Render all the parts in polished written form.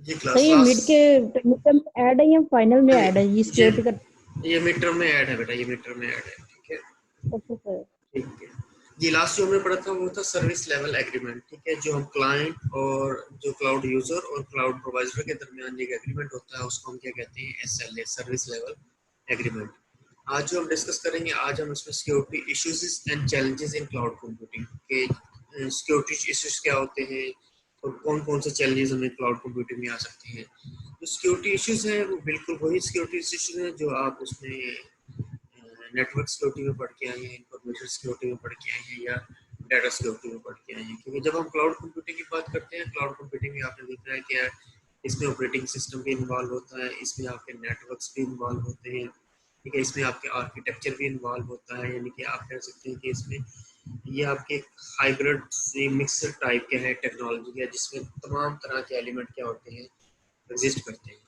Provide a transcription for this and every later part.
ये sir class ये mid के लास्ट मिड टर्म ऐड है या फाइनल में ऐड है ये ये सिक्योरिटी का? ये मिड टर्म में ऐड है बेटा, ये मिड टर्म में ऐड है। ठीक है। अच्छा सर। ठीक है। ये लास्ट जो हमने पढ़ा था वो था सर्विस लेवल एग्रीमेंट। ठीक है, जो हम क्लाइंट और जो क्लाउड यूजर और क्लाउड प्रोवाइडर के दरमियान एक एग्रीमेंट होता है उसको हम क्या कहते हैं, SLA, सर्विस लेवल एग्रीमेंट। आज जो हम डिस्कस करेंगे, आज हम इसमें security issues and challenges in cloud computing के सिक्योरिटी इश्यूज क्या होते हैं और कौन कौन से चैलेंजेस हमें क्लाउड कंप्यूटिंग में आ सकते हैं। जो सिक्योरिटी इश्यूज हैं वो बिल्कुल वही सिक्योरिटी इश्यूज हैं जो आप उसमें नेटवर्क सिक्योरिटी में पढ़ के आए हैं, इंफॉर्मेशन सिक्योरिटी में पढ़ के आए हैं, या डाटा सिक्योरिटी में पढ़ के आए हैं। क्योंकि जब हम क्लाउड कंप्यूटिंग की बात करते हैं, क्लाउड कंप्यूटिंग में आपने देखा है कि इसमें ऑपरेटिंग सिस्टम भी इन्वॉल्व होता है, इसमें आपके नेटवर्क्स भी इन्वॉल्व होते हैं। ठीक है, इसमें आपके आर्किटेक्चर भी इन्वॉल्व होता है, यानी कि आप कह सकते हैं कि इसमें ये आपके हाइब्रिड से मिक्सर टाइप के है टेक्नोलॉजी है, जिसमें तमाम तरह के एलिमेंट क्या होते हैं, एग्जिस्ट करते हैं।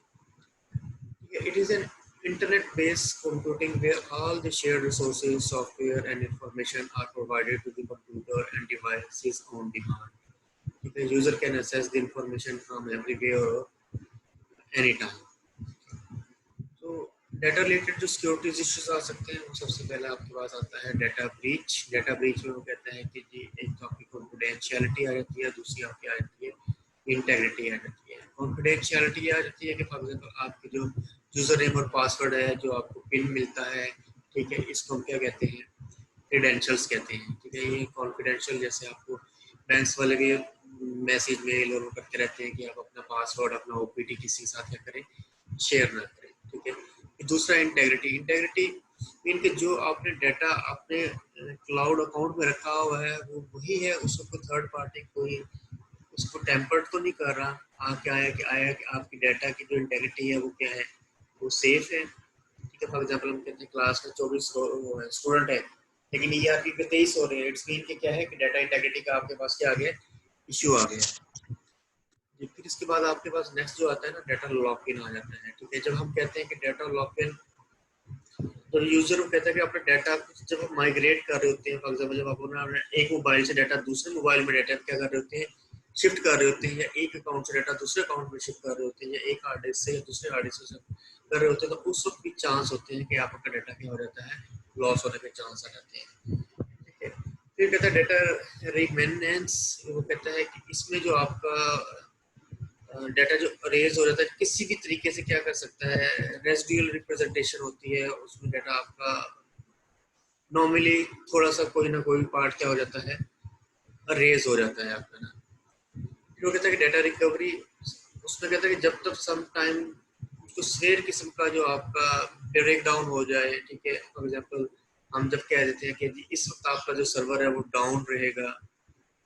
It is an internet-based computing where all the shared resources, software, and information are provided to the computer and devices on demand. The user can access the information from everywhere, anytime. तो data related जो securities issues आ सकते हैं, वो सबसे पहले आपके पास आता है डाटा ब्रीच। डाटा ब्रीच में वो कहता है कि जी एक तो आपकी कॉन्फिडेंशियलिटी आ जाती है, दूसरी आपकी आ जाती है इंटेग्रिटी आ जाती है। कॉन्फिडेंशियलिटी आ जाती है कि फॉर एग्जाम्पल आपके जो यूजर नेम और पासवर्ड है, जो आपको पिन मिलता है, ठीक है, इसको हम क्या कहते हैं, क्रेडेंशियल्स कहते हैं। ठीक है, ये कॉन्फिडेंशियल, जैसे आपको बैंक्स वाले भी मैसेज मेल और करते रहते हैं कि आप अपना पासवर्ड, अपना OPT किसी के साथ क्या करें, शेयर ना करें। ठीक है। दूसरा इंटेग्रिटी। इंटेग्रिटी मीन कि जो आपने डाटा अपने क्लाउड अकाउंट में रखा हुआ है वो वही है, उसको कोई थर्ड पार्टी कोई उसको टेम्पर्ड तो नहीं कर रहा। आप क्या आया कि आपकी डाटा की जो इंटेग्रिटी है वो क्या है, वो सेफ है। ठीक है, फॉर एग्जाम्पल हम कहते हैं क्लास में 24 स्टूडेंट है, लेकिन ERP पे 23 हो रहे हैं। इट्स मीन कि क्या है कि डाटा इंटेग्रिटी का आपके पास क्या आ गया, इश्यू आ गया। फिर इसके बाद आपके पास नेक्स्ट जो आता है ना, डाटा लॉक इन आ जाता है। ठीक है, जब हम कहते हैं कि डाटा लॉक इन, तो यूजर को कहता है कि अपने डाटा जब आप माइग्रेट कर रहे होते हैं, फॉर एग्जाम्पल जब आप अपना एक मोबाइल से डाटा दूसरे मोबाइल में डाटा क्या कर रहे होते हैं, शिफ्ट कर रहे होते हैं, या एक अकाउंट से डाटा दूसरे अकाउंट में शिफ्ट कर रहे होते हैं, या एक हार्ड डिस्क से या दूसरे हार्ड डिस्क से कर रहे होते हैं, तो उस वक्त भी चांस होते हैं कि आपका डाटा क्या हो जाता है, लॉस होने के चांस आ जाते हैं। ठीक है। फिर कहता है डाटा रिमेनेंस। वो कहता है कि इसमें जो आपका डाटा जो अरेज हो जाता है किसी भी तरीके से क्या कर सकता है, रेसिडुअल रिप्रेजेंटेशन होती है उसमें, डाटा आपका नॉर्मली थोड़ा सा कोई ना कोई पार्ट क्या हो जाता है, अरेज हो जाता है आपका ना। फिर वो कहता है कि डाटा रिकवरी, उसमें कहता है कि जब तक सम टाइम कुछ रेयर किस्म का जो आपका ब्रेक डाउन हो जाए। ठीक है, फॉर एग्जाम्पल हम जब कह देते हैं कि इस वक्त आपका जो सर्वर है वो डाउन रहेगा।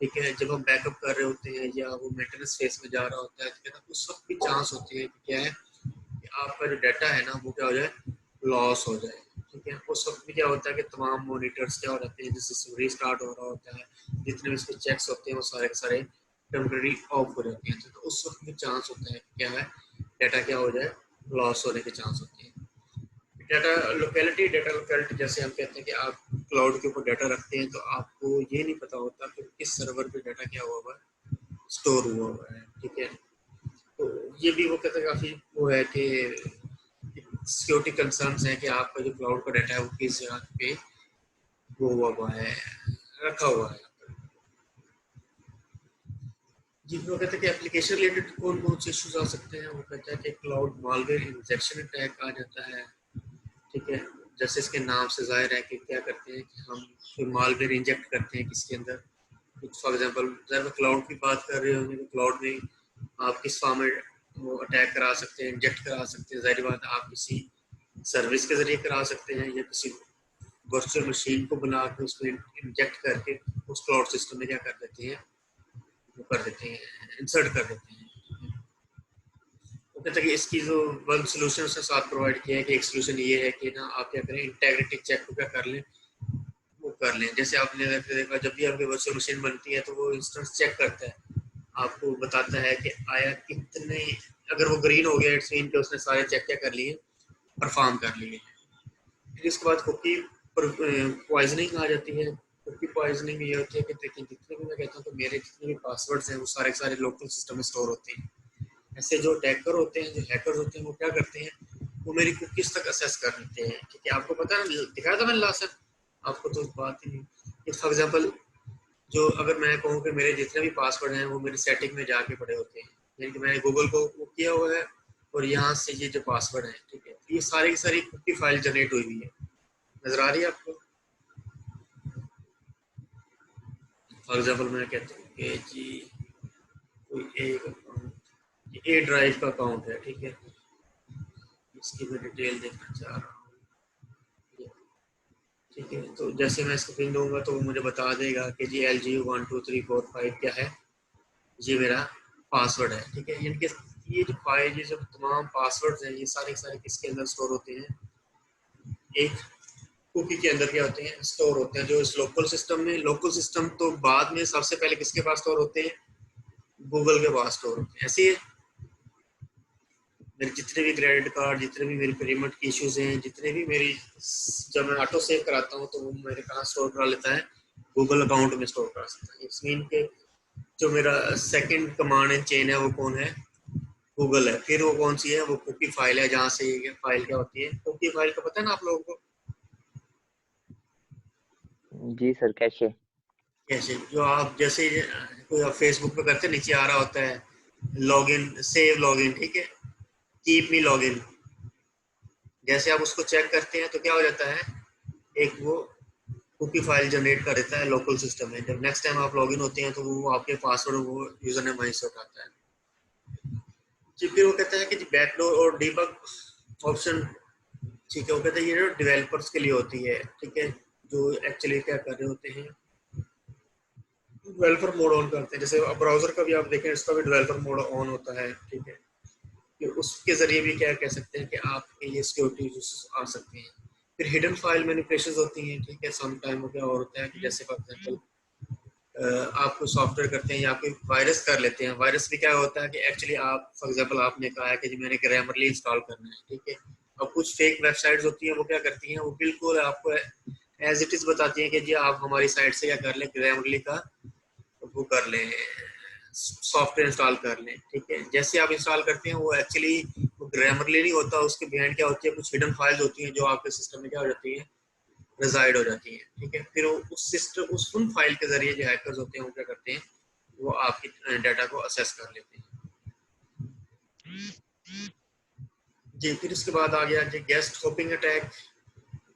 ठीक है, जब हम बैकअप कर रहे होते हैं या वो मेंटेनेंस फेज में जा रहा होता है, तो उस वक्त भी चांस होती है कि क्या है कि आपका जो डाटा है ना वो क्या हो जाए, लॉस हो जाए। ठीक है, उस वक्त भी क्या होता है कि तमाम मॉनिटर्स क्या हो जाते हैं, जैसे रीस्टार्ट हो रहा होता है, जितने भी इसके चेक्स होते हैं वो सारे के सारे टेम्पररी ऑफ हो जाते हैं। तो उस वक्त भी चांस होता है क्या है, डाटा क्या हो जाए, लॉस होने के चांस होते हैं। डाटा लोकेलिटी जैसे हम कहते हैं कि आप क्लाउड के ऊपर डाटा रखते हैं, तो आपको ये नहीं पता होता कि किस सर्वर पे डाटा क्या हुआ हुआ है, स्टोर हुआ हुआ है। ठीक है, तो ये भी वो कहते हैं काफी वो है कि सिक्योरिटी कंसर्न्स है कि आपका जो क्लाउड का डाटा है वो किस जगह पे वो हुआ है, रखा हुआ है। जी, वो कहते हैं कि एप्लीकेशन रिलेटेड कौन कौन से इश्यूज आ सकते हैं। वो कहता है कि क्लाउड मालवेयर इंजेक्शन अटैक आ जाता है। ठीक है, जैसे इसके नाम से जाहिर है कि क्या करते हैं कि हम कोई मालवेयर इंजेक्ट करते हैं किसके अंदर। फॉर एग्जांपल जब क्लाउड की बात कर रहे होंगे, तो क्लाउड में आप किस फॉर्म में वो अटैक करा सकते हैं, इंजेक्ट करा सकते हैं। जाहिर बात आप किसी सर्विस के जरिए करा सकते हैं, या किसी वर्चुअल मशीन को बना के उसमें इंजेक्ट करके उस क्लाउड सिस्टम में क्या कर देते हैं, वो कर देते हैं, इंसर्ट कर देते हैं। वो कहते हैं कि इसकी जो वन सोल्यूशन उसने साथ प्रोवाइड किया है कि एक सोल्यूशन ये है कि ना आप क्या करें, इंटेग्रिटी चेक को क्या कर लें, वो कर लें। जैसे आपने देखा जब भी आपकी वर्चुअल मशीन बनती है तो वो इंस्टेंस चेक करता है, आपको बताता है कि आया कितने, अगर वो ग्रीन हो गया इट्स मीन कि उसने सारे चेक क्या कर लिए, परफॉर्म कर लिए। फिर इसके बाद कुकी पॉइजनिंग आ जाती है। कुकी पॉइजनिंग ये होती है कि देखिए जितने भी मैं कहता हूँ कि मेरे जितने भी पासवर्ड्स हैं वो सारे के सारे लोकल सिस्टम में स्टोर होते हैं। ऐसे जो अटैकर होते हैं, जो हैकर्स होते हैं, वो क्या करते हैं, वो मेरी कुकीज तक असेस कर लेते हैं। ठीक है, आपको पता है ना, दिखाया था मैंने लास्ट टाइम, आपको तो बात ही नहीं। फॉर एग्जाम्पल, जो अगर मैं कहूँ कि मेरे जितने भी पासवर्ड हैं वो मेरी सेटिंग में जाके पड़े होते हैं, यानी कि मैंने गूगल को वो किया हुआ है और यहाँ से ये जो पासवर्ड है, ठीक है, ये सारी की सारी कुकी फाइल जनरेट हुई हुई है, नजर आ रही है आपको। फॉर एग्जाम्पल मैं कहता हूँ कि जी कोई एक अकाउंट, ए ड्राइव का अकाउंट है, ठीक है, इसकी मैं डिटेल देखना चाह रहा हूँ। ठीक है, तो जैसे मैं इसको पिन दूंगा तो वो मुझे बता देगा कि जी LG12345 क्या है, ये मेरा पासवर्ड है। ठीक है, यानी कि ये जो फाइल, ये जो तमाम पासवर्ड हैं, ये सारे सारे किसके अंदर स्टोर होते हैं, एक कुकी के अंदर क्या होते हैं, स्टोर होते हैं, जो इस लोकल सिस्टम में, लोकल सिस्टम तो बाद में सबसे पहले किसके पास स्टोर होते हैं, गूगल के पास स्टोर होते हैं। ऐसे ही मेरे जितने भी क्रेडिट कार्ड, जितने भी मेरी पेमेंट की इश्यूज हैं, जितने भी मेरी, जब मैं ऑटो सेव कराता हूँ तो वो मेरे कहाँ स्टोर करा लेता है, गूगल अकाउंट में स्टोर करा सकता है। इट्स मीन के जो मेरा सेकंड कमांड एंड चेन है वो कौन है, गूगल है। फिर वो कौन सी है, वो कुकी फाइल है, जहाँ से ये फाइल क्या होती है, कुकी फाइल का पता है ना आप लोगों को, जी सर, कैसे? कैसे, जो आप जैसे कोई आप फेसबुक पे करते, नीचे आ रहा होता है लॉगिन, सेव लॉगिन, ठीक है, कीप मी लॉगिन, जैसे आप उसको चेक करते हैं तो क्या हो जाता है, एक वो कुकी फाइल जनरेट कर देता है लोकल सिस्टम में। जब नेक्स्ट टाइम आप लॉगिन होते हैं तो वो आपके पासवर्ड, वो यूजर नेम वहीं से उठाता है जी। फिर वो कहता है कि बैकडोर और डीबग ऑप्शन, ठीक है, वो कहते हैं ये डेवलपर्स के लिए होती है, ठीक है, जो एक्चुअली क्या कर रहे होते हैं, डेवलपर मोड ऑन करते हैं। जैसे ब्राउजर का भी आप देखें, इसका भी डेवलपर मोड ऑन होता है, ठीक है, कि उसके जरिए भी क्या कह सकते हैं कि आपके ये सिक्योरिटी इश्यूज आ सकते हैं। फिर हिडन फाइल मैनिपुलेशंस होती हैं, ठीक है, सम टाइम वो क्या और होता है कि जैसे फॉर एग्जांपल आप कोई सॉफ्टवेयर करते हैं या कोई वायरस कर लेते हैं। वायरस भी क्या होता है कि एक्चुअली आप, फॉर एग्जांपल आपने कहा है कि जी मैंने ग्रामरली इंस्टॉल करना है, ठीक है, अब कुछ फेक वेबसाइट्स होती हैं, वो क्या करती हैं, वो बिल्कुल आपको एज इट इज बताती हैं कि जी आप हमारी साइट से क्या कर लें, ग्रामरली का वो कर लें, सॉफ्टवेयर इंस्टॉल कर लें। ठीक है, जैसे आप इंस्टॉल करते हैं वो एक्चुअली वो ग्रामरली नहीं होता, उसके बिहाइंड क्या होती है, कुछ हिडन फाइल्स होती हैं जो आपके सिस्टम में क्या हो जाती है, रिजाइड हो जाती हैं। ठीक है, फिर वो उस सिस्टम, उस उन फाइल के जरिए जो हैकर्स होते हैं वो क्या करते हैं, वो आपकी डाटा को असेस कर लेते हैं जी। फिर इसके बाद आ गया जी गेस्ट होपिंग अटैक।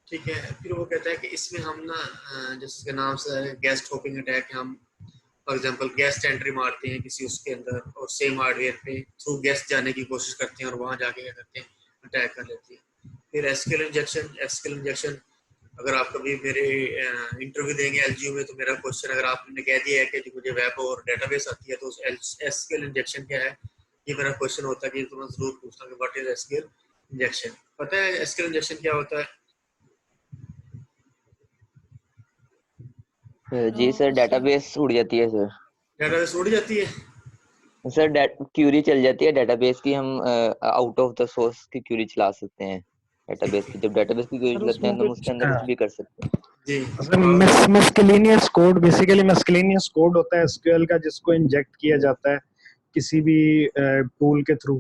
ठीक है, फिर वो कहता है कि इसमें हम ना, जिसके नाम से गेस्ट होपिंग अटैक, हम फॉर एग्जांपल गेस्ट एंट्री मारते हैं किसी उसके अंदर और सेम हार्डवेयर पे थ्रू गेस्ट जाने की कोशिश करते हैं और वहां जाके क्या करते हैं, अटैक कर लेते हैं। फिर एसक्यूएल इंजेक्शन, एसक्यूएल इंजेक्शन, अगर आप कभी मेरे इंटरव्यू देंगे एलजीयू में तो मेरा क्वेश्चन अगर आपने कह दिया है कि मुझे वेब और डेटाबेस आती है तो एसक्यूएल इंजेक्शन क्या है, ये मेरा क्वेश्चन होता है कि तो मैं जरूर पूछता हूँ कि व्हाट इज एसक्यूएल इंजेक्शन। पता है एसक्यूएल इंजेक्शन क्या होता है? जी सर, डेटाबेस उड़ जाती है सर। डेटाबेस उड़ जाती है? सर क्यूरी चल जाती है डेटाबेस की, हम आउट ऑफ द सोर्स की क्यूरी चला सकते हैं डेटाबेस की। जब डेटाबेस की क्यूरी सर चलाते उसमें हैं तो हम उसके अंदर कुछ भी कर सकते हैं। जी। मिस्केलेनियस कोड, बेसिकली मिस्केलेनियस कोड होता है एसक्यूएल का, जिसको इंजेक्ट किया जाता है किसी भी टूल के थ्रू,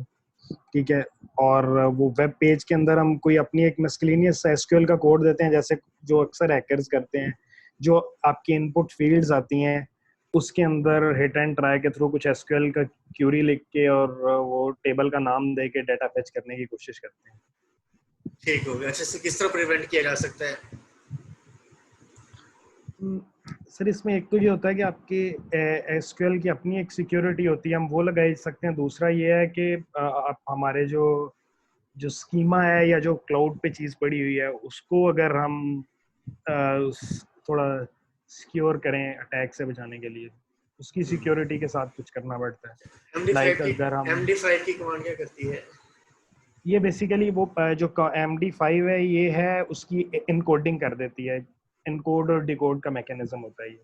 ठीक है, और वो वेब पेज के अंदर हम कोई अपनी एक मिस्केलेनियस एसक्यूएल का कोड देते हैं, जैसे जो अक्सर हैकर्स करते हैं, जो आपकी इनपुट फील्ड्स आती हैं उसके अंदर हिट एंड ट्राई के थ्रू कुछ एसक्यूएल का क्यूरी लिख के और वो टेबल का नाम दे के डाटा फेच करने की कोशिश करते हैं। ठीक हो गया। अच्छा, से किस तरह प्रिवेंट किया जा सकता है? सर इसमें एक तो ये होता है कि आपके एसक्यूएल की अपनी एक सिक्योरिटी होती है, हम वो लगा सकते हैं। दूसरा ये है कि आप हमारे जो जो स्कीमा है या जो क्लाउड पे चीज़ पड़ी हुई है उसको अगर हम थोड़ा सिक्योर करें अटैक से बचाने के लिए, उसकी सिक्योरिटी के साथ कुछ करना पड़ता है। लाइक अगर हम MD5 की कमांड क्या करती है? ये बेसिकली वो जो MD5 है ये है उसकी इनकोडिंग कर देती है, इनकोड और डिकोड का मैकेनिज्म होता है ये।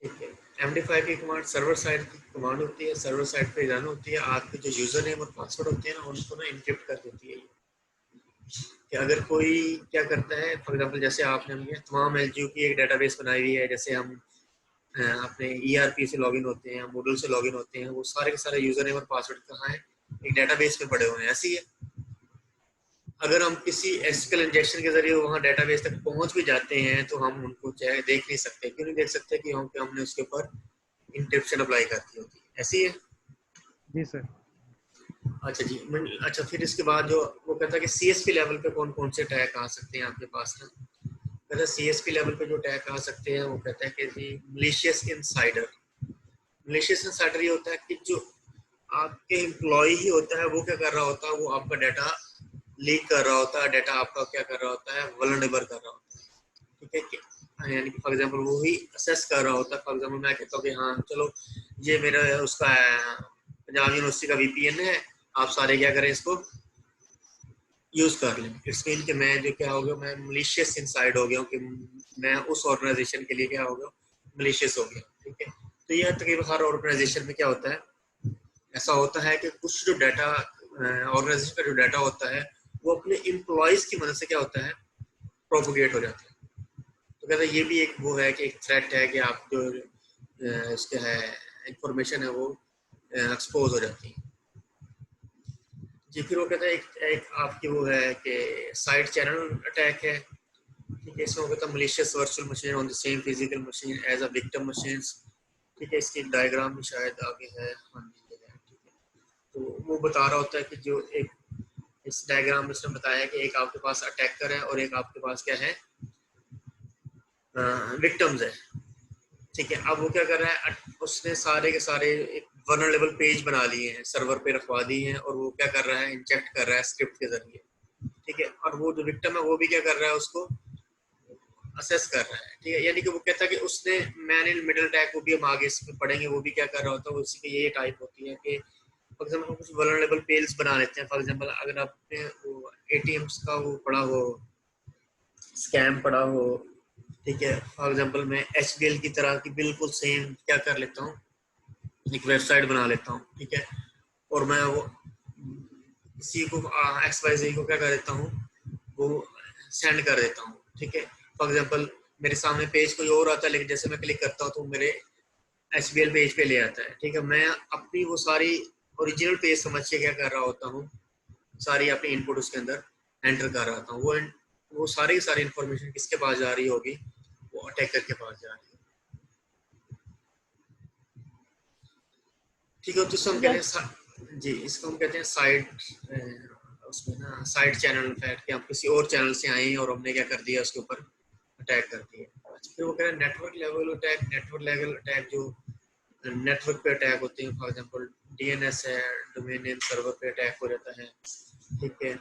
ठीक है, MD5 की कमांड सर्वर साइड की कमांड होती है, सर्वर साइड पे रन होती है, आपके जो यूजर नेम और पासवर्ड होते हैं ना उनको ना एन्क्रिप्ट कर देती है। कि अगर कोई क्या करता है, फॉर एग्जांपल जैसे आपने तमाम एलजीयू की एक डेटाबेस बनाई हुई है, जैसे हम अपने ERP से लॉगिन होते हैं, मूडल से लॉगिन होते हैं, वो सारे के सारे यूजर नेम और पासवर्ड कहाँ है, एक डेटाबेस में पड़े हुए हैं, ऐसी है। अगर हम किसी एसक्यूएल इंजेक्शन के जरिए वहां डेटाबेस तक पहुंच भी जाते हैं तो हम उनको चाहे देख नहीं सकते। क्यों नहीं देख सकते? कि हमने उसके ऊपर इंक्रिप्शन अप्लाई कर दी होती है, ऐसी है। जी सर। अच्छा जी। अच्छा, फिर इसके बाद जो वो कहता है कि सीएसपी लेवल पे कौन कौन से टैग आ सकते हैं आपके पास ना। कहता है सीएसपी लेवल पे जो टैग आ सकते हैं वो कहता है कि जी मलिशियस इनसाइडर। मलिशियस इनसाइडर ये होता है कि जो आपके एम्प्लॉय ही होता है वो क्या कर रहा होता है, वो आपका डाटा लीक कर रहा होता है, डाटा आपका क्या कर रहा होता है, वल्नरेबल कर रहा होता है। ठीक है कि यानी कि फॉर एग्जांपल वो ही असेस कर रहा होता है। फॉर एग्जांपल मैं कहता हूँ कि हाँ चलो ये मेरा उसका पंजाब यूनिवर्सिटी का वीपीएन है, आप सारे क्या करें इसको यूज कर लें। इट्स मीन कि मैं जो क्या हो गया, मैं मलिशियस इनसाइड हो गया हूँ, कि मैं उस ऑर्गेनाइजेशन के लिए क्या हो गया, मलिशियस हो गया। ठीक है, तो यह तकरीबन हर ऑर्गेनाइजेशन में क्या होता है, ऐसा होता है कि कुछ जो डाटा ऑर्गेनाइजेशन का जो डाटा होता है वो अपने एम्प्लॉयज की मदद से क्या होता है, प्रोपोगेट हो जाता है। तो कहते हैं ये भी एक वो है कि एक थ्रेट है कि आप जो इसके है इंफॉर्मेशन है वो एक्सपोज हो जाती है। जी, फिर वो कहता है एक आपकी वो है कि साइड चैनल अटैक है। ठीक है, इसमें वो कहता है malicious virtual machine on the same physical machine as a victim machines. ठीक है, इसकी एक डायग्राम भी शायद आगे है। हाँ जी, ये है। ठीक है, तो वो बता रहा होता है कि जो एक इस डायग्राम में उसने बताया कि एक आपके पास अटैकर है और एक आपके पास क्या है, विक्टिम्स है। ठीक है, अब वो क्या कर रहा है, उसने सारे के सारे एक वल्नरेबल पेज बना लिए हैं, सर्वर पे रखवा दिए हैं, और वो क्या कर रहा है, इंजेक्ट कर रहा है स्क्रिप्ट के जरिए। ठीक है, और वो जो विक्टिम है वो भी क्या कर रहा है, उसको असेस कर रहा है। ठीक है, यानी कि वो कहता है कि उसने मैन इन मिडिल टैग, वो भी हम आगे इसमें पढ़ेंगे, वो भी क्या कर रहा होता है, उसी की ये टाइप होती है कि फॉर एग्जाम्पल कुछ वल्नरेबल पेज बना लेते हैं। फॉर एग्जाम्पल अगर आपने वो एटीएम्स का वो पढ़ा हो, स्कैम पढ़ा हो, ठीक है, फॉर एग्जाम्पल मैं एचबीएल की तरह की बिल्कुल सेम क्या कर लेता हूँ, एक वेबसाइट बना लेता हूँ। ठीक है, और मैं वो किसी को XYZ को क्या कर देता हूँ, वो सेंड कर देता हूँ। ठीक है, फॉर एग्जाम्पल मेरे सामने पेज कोई और आता है, लेकिन जैसे मैं क्लिक करता हूँ तो मेरे एचबीएल पेज पे ले आता है। ठीक है, मैं अपनी वो सारी ओरिजिनल पेज समझ के क्या कर रहा होता हूँ, सारी अपनी इनपुट उसके अंदर एंटर कर रहा था। वो सारी इंफॉर्मेशन किसके पास जा रही होगी, वो अटैकर के पास जा रही है। ठीक है, तो इसको हम कहते हैं जी, इसको हम कहते हैं साइड, उसमें ना साइड चैनल अटैक, कि हम किसी और चैनल से आए और हमने क्या कर दिया, उसके ऊपर अटैक कर दिया। फिर वो कह रहे हैं network level attack. Network level attack जो नेटवर्क पे अटैक होते हैं, फॉर एग्जांपल डीएनएस है, डोमेन नेम सर्वर पे अटैक हो जाता है। ठीक है,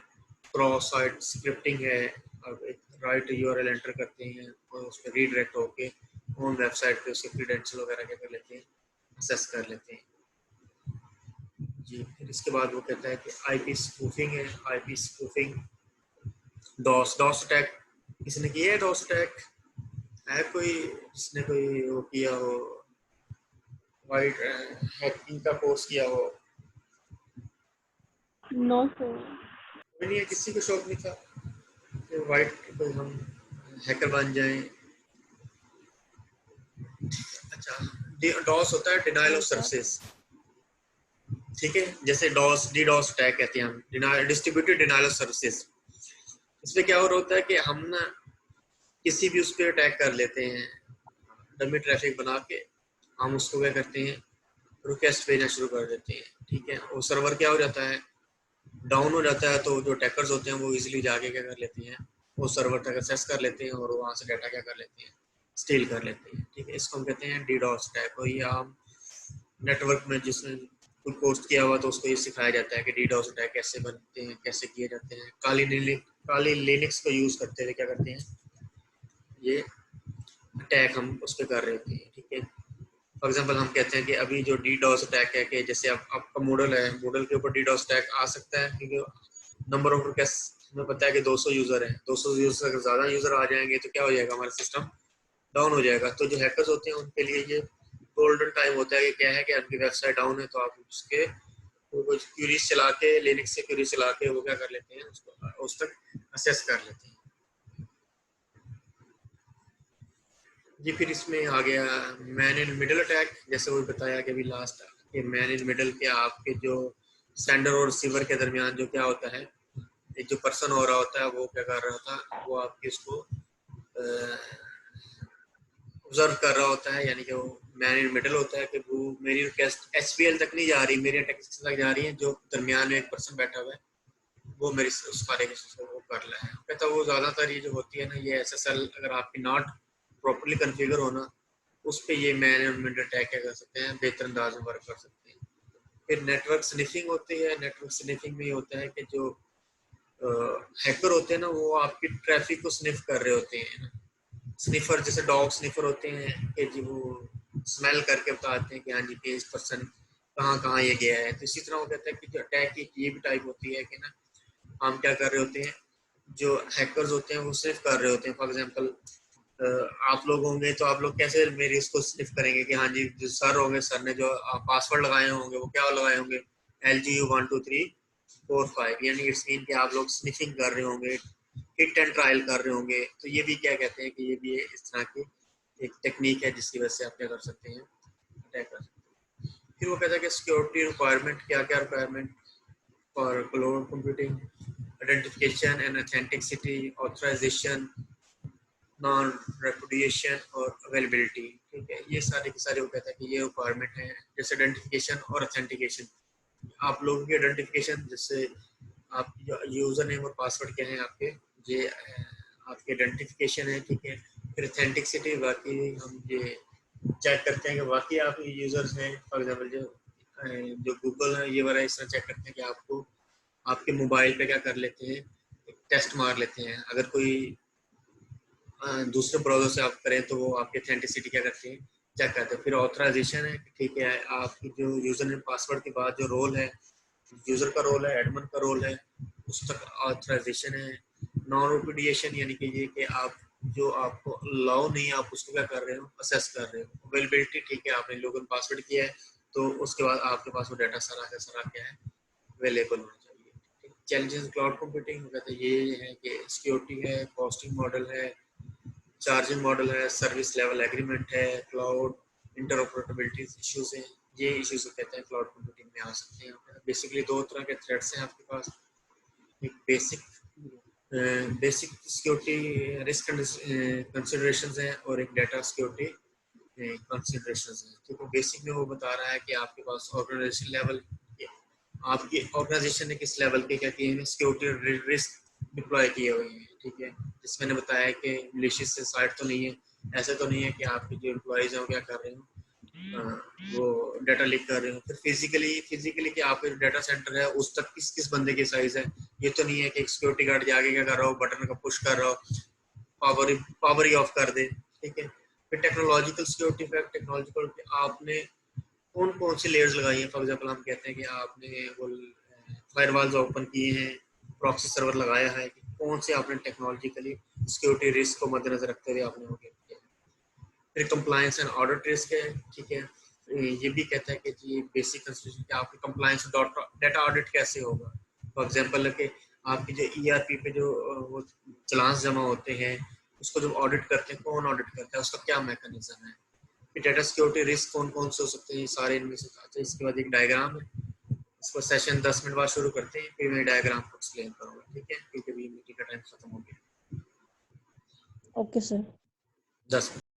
क्रॉस साइट स्क्रिप्टिंग है, अब एक राइट यूआरएल एंटर करते हैं और उस पर रीडायरेक्ट होके होम वेबसाइट पे उसके क्रेडेंशियल वगैरह क्या कर लेते हैं, एक्सेस कर लेते हैं। जी, फिर इसके बाद वो कहता है कि आईपी स्पूफिंग है। IP spoofing, DoS attack. किसने किया है डॉस अटैक? है कोई जिसने कोई वो किया हो, वाइट हैकिंग का कोर्स किया हो? No sir. कोई नहीं है, किसी को शौक नहीं था कि वाइट कोई हम हैकर बन जाएं? अच्छा, डॉस होता है डिनाइल ऑफ सर्विसेज। ठीक है, जैसे डॉस अटैक कहते हैं हम, डिस्ट्रीब्यूटेड डिनाइल ऑफ सर्विसेज। इसमें क्या हो रहा होता है कि हम ना किसी भी उस पर अटैक कर लेते हैं, डमी ट्रैफिक बना के हम उसको क्या करते हैं, रिक्वेस्ट भेजना शुरू कर देते हैं। ठीक है, और सर्वर क्या हो जाता है, डाउन हो जाता है, तो जो अटैकर्स होते हैं वो इजीली जाके क्या कर लेते हैं, वो सर्वर तक एक्सेस कर लेते हैं और वहाँ से डाटा क्या कर लेते हैं, स्टील कर लेते हैं। ठीक है, इसको हम कहते हैं डीडॉस अटैक। और ये आम नेटवर्क में जिसने कोई पोस्ट किया हुआ तो उसको ये सिखाया जाता है कि डीडॉस अटैक कैसे बनते हैं, कैसे किए जाते हैं। काली लिनक्स को यूज करते हुए क्या करते हैं, ये अटैक हम उस पर कर रहे होते हैं। ठीक है, फॉर एग्जांपल हम कहते हैं कि अभी जो डीडॉस अटैक है, कि जैसे आपका मॉडल है, मॉडल के ऊपर डीडॉस अटैक आ सकता है, क्योंकि नंबर ऑफ रिक्वेस्ट हमें पता है कि 200 यूजर हैं। 200 यूजर से अगर ज़्यादा यूजर आ जाएंगे तो क्या हो जाएगा, हमारा सिस्टम डाउन हो जाएगा। तो जो हैकर्स होते हैं उनके लिए ये गोल्डन टाइम होता है कि क्या है कि आपकी वेबसाइट डाउन है तो आप उसके क्यूरीज चला के, लिनक्स से क्यूरीज चला के वो क्या कर लेते हैं, उसको उस तक असेस कर लेते हैं। जी, फिर इसमें आ गया मैन इन मिडल अटैक। जैसे वो बताया कि अभी लास्ट कि मैन इन मिडल के आपके जो सेंडर और रिसीवर के दरमियान जो क्या होता है, एक जो पर्सन हो रहा होता है वो क्या कर रहा था, वो आपकी उसको ऑब्जर्व कर रहा होता है, यानी कि वो मैन इन मिडल होता है कि वो मेरी रिक्वेस्ट HPL तक नहीं जा रही, मेरी टेक्स्ट तक जा रही है, जो दरमियान में एक पर्सन बैठा हुआ है वो मेरी उस कार्य को वो कर रहा है। कहता वो ज़्यादातर ये जो होती है ना, ये SSL अगर आपकी नॉट प्रॉपरली कन्फिगर होना, उस पर ये मैन इन मिडल अटैक क्या कर सकते हैं, बेहतर अंदाज में वर्क कर सकते हैं। फिर नेटवर्क स्निफिंग होती है। नेटवर्क स्निफिंग में होता है कि जो हैकर होते हैं ना, वो आपकी ट्रैफिक को स्निफ कर रहे होते हैं। स्निफर जैसे डॉग स्निफर होते हैं कि जी वो स्मेल करके बताते हैं कि हाँ जी कि इस पर्सन कहाँ कहाँ ये गया है। तो इसी तरह वो कहता है कि जो अटैक की ये भी टाइप होती है कि ना, हम क्या कर रहे होते हैं, जो हैकर्स होते हैं वो स्निफ कर रहे होते हैं। फॉर एग्जांपल आप लोग होंगे तो आप लोग कैसे मेरी इसको स्निफ करेंगे कि हाँ जी, जो सर होंगे, सर ने जो पासवर्ड लगाए होंगे वो क्या लगाए होंगे, LGU12345, यानी इट्स मीन कि आप लोग स्निफिंग कर रहे होंगे, हिट एंड ट्रायल कर रहे होंगे। तो ये भी क्या कहते हैं कि ये भी इस तरह की एक टेक्निक है जिसकी वजह से आप क्या कर सकते हैं, अटैक कर सकते हैं। फिर वो कहता है कि सिक्योरिटी रिक्वायरमेंट, क्या क्या requirement for cloud computing, identification and authenticity, authorization, non repudiation और अवेलेबिलिटी। ठीक है, ये सारे के सारे वो कहता है कि ये रिक्वायरमेंट है। जैसे आइडेंटिफिकेशन और ऑथेंटिकेशन, आप लोगों की आइडेंटिफिकेशन, जैसे आप यूजर नेम और पासवर्ड क्या है आपके, ये आपके आइडेंटिफिकेशन है। ठीक है, फिर ऑथेंटिसिटी, बाकी हम ये चेक करते हैं कि वाकई आप यूजर्स हैं। फॉर एग्जांपल जो गूगल है, ये वाला इस तरह चेक करते हैं कि आपको आपके मोबाइल पे क्या कर लेते हैं, एक टेस्ट मार लेते हैं। अगर कोई दूसरे ब्राउजर से आप करें तो वो आपकी ऑथेंटिसिटी क्या करते हैं, चेक करते हैं। फिर ऑथराइजेशन है, ठीक है, आपकी जो यूजर नेम पासवर्ड के बाद जो रोल है, यूजर का रोल है, एडमिन का रोल है, उस तक ऑथराइजेशन है। नॉन रिपुडिएशन, यानी कि ये कि आप जो आपको अलाउ नहीं है, आप उसको क्या कर रहे हो, असेस कर रहे हो। अवेलेबिलिटी, ठीक है, आपने लोगन पासवर्ड किया है तो उसके बाद आपके पास वो डाटा सारा का सारा क्या है, अवेलेबल होना चाहिए। चैलेंजेस क्लाउड कंप्यूटिंग कहते हैं ये है कि सिक्योरिटी है, कॉस्टिंग मॉडल है, चार्जिंग मॉडल है, सर्विस लेवल एग्रीमेंट है, क्लाउड इंटरऑपरेबिलिटी इश्यूज हैं। ये इश्यूज कहते हैं क्लाउड कंप्यूटिंग में आ सकते हैं। बेसिकली दो तरह के थ्रेड्स हैं आपके पास, एक बेसिक सिक्योरिटी रिस्क कंसिडरेशंस हैं और एक डाटा सिक्योरिटी कंसिडरेशंस हैं। ठीक है, बेसिक में वो बता रहा है कि आपके पास ऑर्गेनाइजेशन लेवल, आपकी ऑर्गेनाइजेशन ने किस लेवल के क्या किए हैं, सिक्योरिटी रिस्क डिप्लॉय किए हुए हैं। ठीक है, जिसमें मैंने बताया कि मिलिशियस से साइड तो नहीं है, ऐसे तो नहीं है कि आपके जो एम्प्लॉइज हैं वो क्या कर रहे हो, वो डाटा लीक कर रहे हो। फिर फिजिकली कि आपका जो डाटा सेंटर है उस तक किस किस बंदे की साइज है। ये तो नहीं है कि एक सिक्योरिटी गार्ड जाके क्या कर रहा हो, बटन का पुश कर रहा हो, पावर ही ऑफ कर दे। ठीक है, फिर टेक्नोलॉजिकल सिक्योरिटी फैक्ट, टेक्नोलॉजिकल आपने कौन कौन सी लेयर्स लगाई हैं। फॉर एग्जांपल हम कहते हैं कि आपने वो फायरवॉल्स ओपन किए हैं, प्रॉक्सी सर्वर लगाया है, कि कौन से आपने टेक्नोलॉजिकली सिक्योरिटी रिस्क को मद्देनजर रखते हुए आपने वो किया। फिर कंप्लायंस एंड ऑडिट रिस्क है। ठीक है, ये भी कहता है कि ये बेसिक कंसिडरेशन कि आपकी कंप्लायंस डाटा ऑडिट कैसे होगा। फॉर एग्जांपल कि आपकी जो ERP पे जो वो चालान जमा होते हैं, उसको जब ऑडिट करते हैं, कौन ऑडिट करता है, उसका क्या मैकेनिज्म है। फिर डाटा सिक्योरिटी रिस्क कौन कौन से हो सकते हैं, सारे इनमें से। अच्छा, इसके बाद एक डायग्राम है, इसको सेशन 10 मिनट बाद शुरू करते हैं, फिर मैं डायग्राम को एक्सप्लेन करूंगा। ठीक है, क्योंकि अभी मीटिंग का टाइम खत्म हो गया। Okay sir. 10 मिनट।